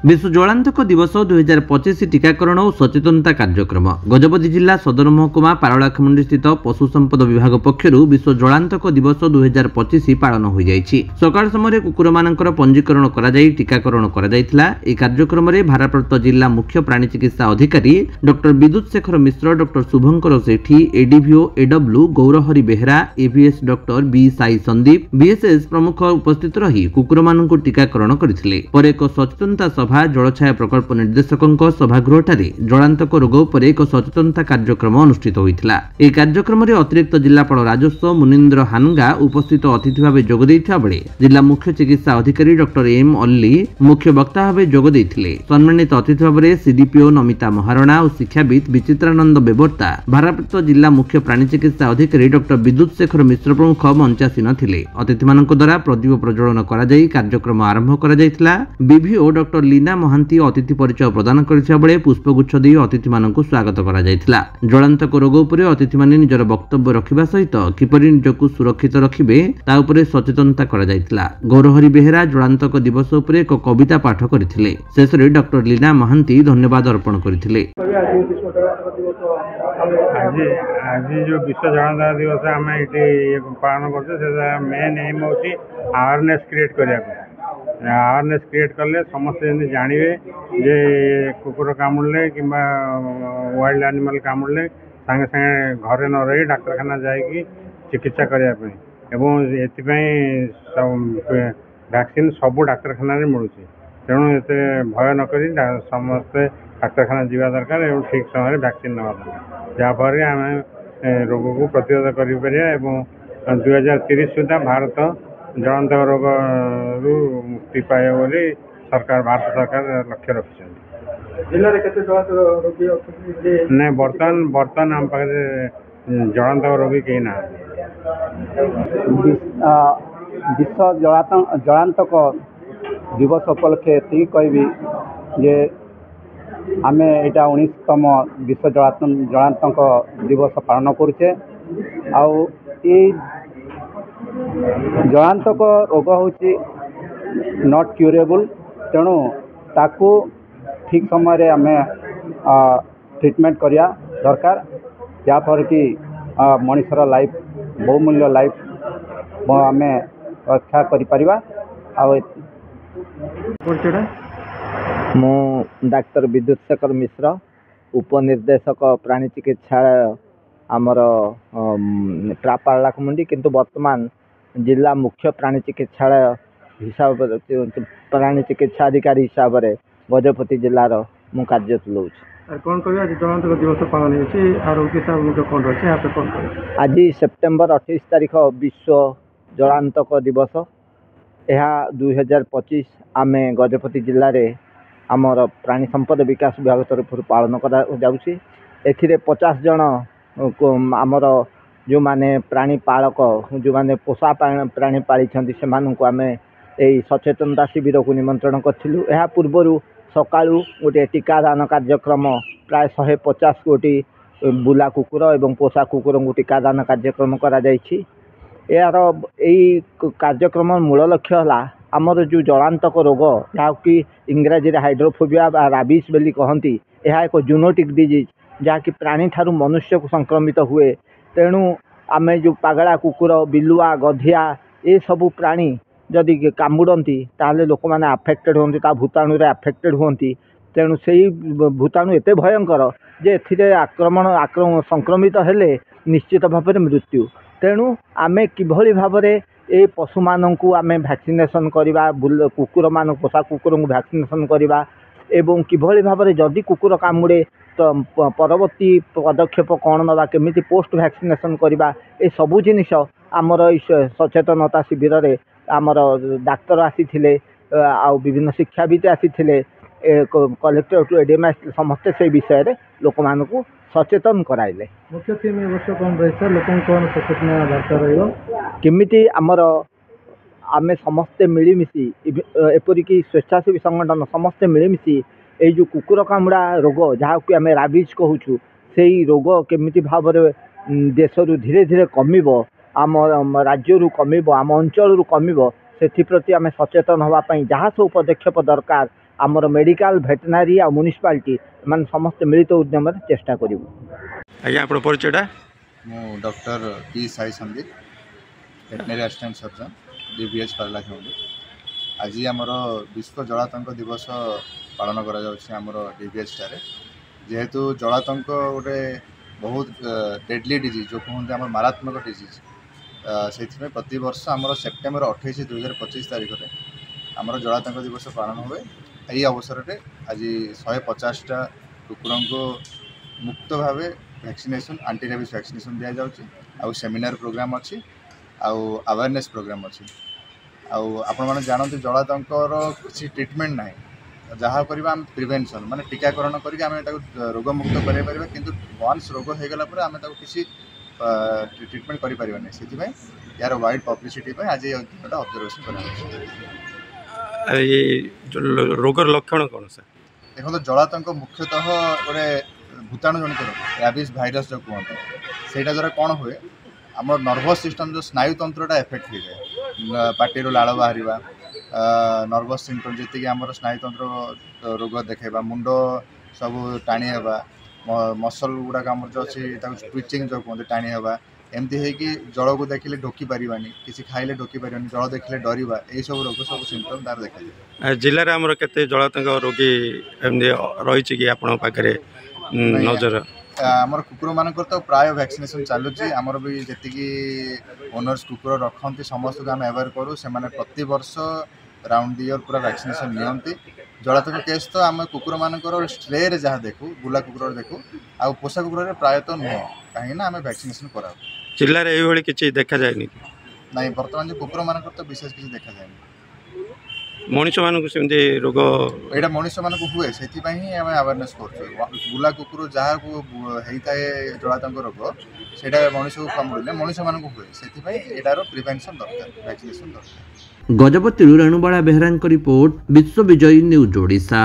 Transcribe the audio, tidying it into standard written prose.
विश्व जलांतक दिवस 2025 टीकाकरण और सचेतनता कार्यक्रम गजपति जिला सदर महकुमा पारलाखेमुंडी स्थित पशु संपद विभाग पक्षर विश्व जलांतक दिवस 2025 पालन हो जाइछि। सकाळ समय कुकुर मानकर पंजीकरण करा जाई टीकाकरण करा जाइथिला। ए कार्यक्रम रे भारप्राप्त जिला मुख्य प्राणी चिकित्सा अधिकारी doctor Vidyut Shekhar Mishra, doctor Shubhankar Sethi, ADVO AW Gourhari Behera, AVS doctor B Sai Sandeep, BSS प्रमुख उपस्थित रही कुकुर मानक टीकाकरण करथिले। पर एक सचेतनता सभा जलछाया प्रकल्प निर्देशकों सभागृहଠାରେ जलांतक रोग पर एक सचेतनता कार्यक्रम अनुष्ठित होइथिला। ए कार्यक्रम रे अतिरिक्त जिलापाल राजस्व मुनिंद्र हानगा उपस्थित अतिथि भाव जोग दैथिबा बेले जिला मुख्य चिकित्सा अधिकारी डॉक्टर एम अल्ली मुख्य वक्ता भाव जोग दैथिले। सम्मानित अतिथि भाव सीडीपीओ नमिता महारणा और शिक्षाविद विचित्रानंद बेबर्ता, भारप्राप्त जिला मुख्य प्राणी चिकित्सा अधिकारी डॉक्टर विद्युत शेखर मिश्र प्रमुख मंचासीन थिले। अतिथि मानक द्वारा प्रदीप प्रज्वलन करा जाई कार्यक्रम आरंभ करा जाइथिला। बीभीओ डॉक्टर लीना महांती अतिथि परिचय प्रदान करथिबा बेले पुष्पगुच्छ दी अतिथि मानकु स्वागत करा जाइथिला। जलांतक रोग उपरे अतिथि माने निजर वक्तव्य रखिबा सहित किपरि निजकु सुरक्षित रखिबे ता उपरे सचेतनता करा जाइथिला। गौरहरि बेहरा जलांतक दिवस उपरे एक कविता पाठ करथिले। शेषरे डॉक्टर लीना महांती धन्यवाद अर्पण करथिले। आज जो विश्व जलांतक दिवस आम ये पालन करते मेन एम हूँ अवेयरनेस क्रिएट करने अवेयरनेस क्रिएट कले समस्त जमी जानवे जे कुकुर कामुड़े कि वाइल्ड एनिमल कामुड़े सागे सागे घरे न रही डाक्तखाना जाकि चिकित्सा करने वैक्सीन सबू डाक्तखाना मिलूँ। तेणु ये भय नक समस्ते डाक्तखाना जावा दरकार और ठीक समय वैक्सीन नवा दरकार जहाँफल आम रोग को प्रतिरोध कर 2030 सुधा भारत जलांतक रोग रु मुक्ति पाए बोली सरकार भारत सरकार लक्ष्य रखिंट। ना बर्तमान आम पाखे जलांतक रोगी कहीं ना। विश्व जलांतक दिवस उपलक्षे ये कहबी जे आमे एटा 19तम विश्व जलांतक दिवस पालन करुचे। आउ ये जलांतक रोग होची नॉट क्यूरेबल, तेणु ताकू ठीक समय आमे ट्रीटमेंट करिया दरकार जहाँफल कि मनुष्यर लाइफ बहुमूल्य लाइफ आमे रक्षा करिपरिबा। मु डाक्टर विद्युत शेखर मिश्र, उपनिर्देशक प्राणी चिकित्सालय आमर पारलाखेमुंडी, किंतु वर्तमान जिला मुख्य प्राणी चिकित्सालय हिसाब प्राणी चिकित्सा अधिकारी हिसाब से गजपति जिलार मु कार्य तुलाऊँ। कौन कह जलांतक दिवस पालन आज सेप्टेम्बर 28 तारीख विश्व जलांतक दिवस। यह 2025 आम गजपति जिले में आमर प्राणी संपद विकास विभाग तरफ पालन कर 50 जन आमर जो माने प्राणी पालक जो माने पोषा प्राणी पाली से आम यही सचेतनता शिविर को निमंत्रण करूँ। यह पूर्वर सकाळू गोटे टीकादान कार्यक्रम प्राय 150 कोटी बुला कुकुर और पोषा कुकुर को टीकादान कार्यक्रम करा यार यही कार्यक्रम मूल लक्ष्य है आमर जो जलांतक रोग जहाँकि इंग्राजी हाइड्रोफोबिया राबिस बोली कहती, यह एक जूनोटिक डिजीज जहाँकि प्राणी ठारू मनुष्य को संक्रमित हुए। तेणु आम जो पागला कुकुर बिलुआ गधिया ये सबू प्राणी जदि कामुड़ती ताले लोक मैंने आफेक्टेड होती भूताणु आफेक्टेड होती। तेणु से भूताणु एत भयंकर जे आक्रमण संक्रमित हेले निश्चित भाव में मृत्यु। तेणु आमे किभली भाव में ये पशु मानू आमे वैक्सीनेशन करवा कुकुर मान पोषा कुकुर को वैक्सीनेशन करवा एवं किभली भाव में जदि कुकुर कामुड़े तो परवर्ती पदक्षेप कौन नवा केमिति पोस्ट वैक्सीनेशन करवा ये सबू जिनिस आमर सचेतनता शिविर रे आमर डाक्तर आसी आ विभिन्न शिक्षाविद आसी कलेक्टर टू एडीएम समस्ते से विषय रे लोक मानू सचेतन कराइले। मुख्य थीम कौन रही लोक कौन सचेतन वार्ता रमिति आमर आमे समस्ते मिलमिशि एपरिक स्वेच्छासेवी संगठन समस्ते मिलमिशि ये जो कुकुर कामुड़ा रोग जहाँ कि आम राबिज कहूँ से रोग केमिति भाव देश रु धीरे धीरे कमिब आम राज्य रु कमिब आम अंचल रु कमिब से प्रति आम सचेतन होगापाई जहाँ सब पदक्षेप दरकार आमर मेडिकल भेटेनारी आ म्युनिसिपालिटी मान समस्त मिलित उद्यम चेष्टा करूँ। आज्ञा आप परिचयटा मु doctor P Sai Sandeep veterinary assistant surgeon DBH Paralakhemundi. आज आमर विश्व जलातंक दिवस पालन करा आमर डीबीएच टारे जेहेतु जलातंक गोटे बहुत डेडली डिजीज जो कहते आम मारात्मक डिजीज से प्रति वर्ष आमर सेप्टेम्बर 28 2025 तारीख में आमर जलातंक दिवस पालन हुए। यही अवसर में आज 150टा कुकुर को मुक्त भाव वैक्सीनेशन एंटी रेबीज वैक्सीनेशन दि जाउछि आउ सेमिनार प्रोग्राम अच्छी आउ अवेयरनेस प्रोग्राम अच्छी आउ आपण माने जानते जलातंकर किसी ट्रीटमेंट ना जहाँ करवा आम प्रिवेंशन माने टीकाकरण करके आम रोग मुक्त करें पारिबा किंतु वन्स रोग हो गला पर आम किसी ट्रीटमेंट करि परिबा नै सेति यार वाइड पब्लिसिटी आज ये ऑब्जर्वेशन करा रोगर लक्षण कौन सर देखो जलातंक मुख्यतः गोटे भूताणु जनित रोग रैबिस भाइरस जो कहते से द्वारा कौन हुए आम नर्भस सिस्टम जो स्नायु तंत्रटा एफेक्ट हो जाए पार्टी लाड़ बाहर नर्भस सिम्पटम जी आम स्नायु तंत्र रोग देखा मुंड सब टाणी हवा मसल गुड़ाक आम जो अच्छी ट्विचिंग जो कहते टाणी हवा एमती है कि जल को देखिले ढोकी पारिबानी किसी खाइले ढोकी पारिबानी जल देखिले डरिबा ए सब रोग सब सिम्पटम तार देखा जिले में आमर केते जलातंक रोगी एमती रही कि आपण पाखे नजर आमर कुकुर मानकर तो प्राय वैक्सीनेशन चलुची आमर भी जी ओनर्स कुकुर रखती समस्त को आम अवेयर करूँ से प्रति वर्ष राउंड दी इयर पूरा वैक्सीनेशन नियंती। जलातंक केस तो आम कुकुर मानकर स्ट्रे रे जहाँ देखू बुला कुकुर देखू आ पोषा कुकुर प्रायतः नुह कहीं आम वैक्सीनेशन कराऊ। जिले में यही किसी देखा जाए नहीं बर्तमान जो कुकुर मानकर तो विशेष किसी देखा जाए मनीष मानक सेमती रोग यहाँ मनीष मानक हुए से आम अवेयरनेस कर बुला कुकुर जहाँ को होता है जलातंक रोग से मनीष को कामुड़े मनीष मानक हुए से यार प्रिवेंशन दरकार वैक्सीनेशन दरकार। गजपति रेणुबाला बेहरा रिपोर्ट विश्व विजयी न्यूज ओडिशा।